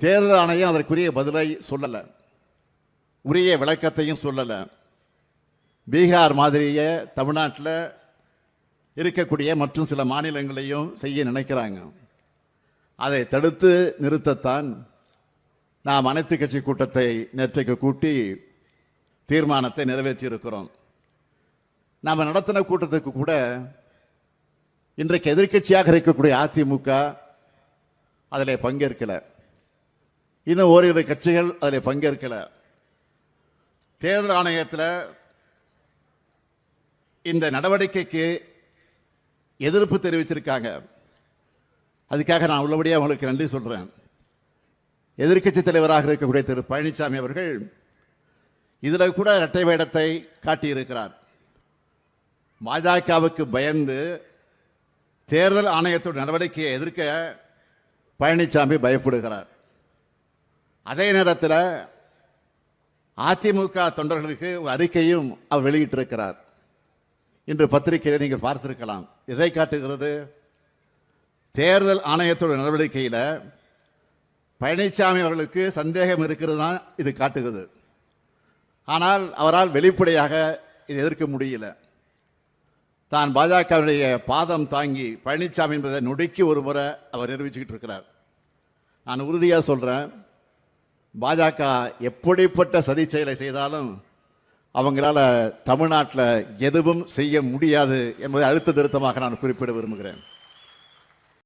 தேர்தல் ஆணையம் அதற்குரிய பதிலை சொல்லலை, உரிய விளக்கத்தையும் சொல்லலை. பீகார் மாதிரியே தமிழ்நாட்டில் இருக்கக்கூடிய மற்றும் சில மாநிலங்களையும் செய்ய நினைக்கிறாங்க. அதை தடுத்து நிறுத்தத்தான் நாம் அனைத்து கட்சி கூட்டத்தை நேற்றைக்கு கூட்டி தீர்மானத்தை நிறைவேற்றி இருக்கிறோம். நாம் நடத்தின கூட்டத்துக்கு கூட இன்றைக்கு எதிர்க்கட்சியாக இருக்கக்கூடிய அதிமுக அதில் பங்கேற்கல, இன்னும் ஓரிரு கட்சிகள் அதில் பங்கேற்கல. தேர்தல் ஆணையத்தில் இந்த நடவடிக்கைக்கு எதிர்ப்பு தெரிவிச்சிருக்காங்க. அதுக்காக நான் உள்ளபடியாக அவங்களுக்கு நன்றி சொல்றேன். எதிர்க்கட்சி தலைவராக இருக்கக்கூடிய திரு பழனிசாமி அவர்கள் இதில் கூட இரட்டை வேடத்தை காட்டியிருக்கிறார். பாஜகவுக்கு பயந்து தேர்தல் ஆணையத்தோட நடவடிக்கையை எதிர்க்க பழனிசாமி பயப்படுகிறார். அதே நேரத்தில் அதிமுக தொண்டர்களுக்கு ஒரு அறிக்கையும் அவர் வெளியிட்டிருக்கிறார். இன்று பத்திரிகையில் நீங்கள் பார்த்திருக்கலாம். இதை காட்டுகிறது, தேர்தல் ஆணையத்தோட நடவடிக்கையில் பழனிசாமி அவர்களுக்கு சந்தேகம் இருக்கிறது தான் இது காட்டுகிறது. ஆனால் அவரால் வெளிப்படையாக இதை எதிர்க்க முடியல. தான் பாஜகவுடைய பாதம் தாங்கி பழனிசாமி என்பதை நொடிக்கு ஒரு முறை அவர் நிரூபிச்சுக்கிட்டு இருக்கிறார். நான் உறுதியாக சொல்றேன், பாஜக எப்படிப்பட்ட சதி செயலை செய்தாலும் அவங்களால தமிழ்நாட்டில் எதுவும் செய்ய முடியாது என்பதை அழுத்த திருத்தமாக நான் குறிப்பிட விரும்புகிறேன்.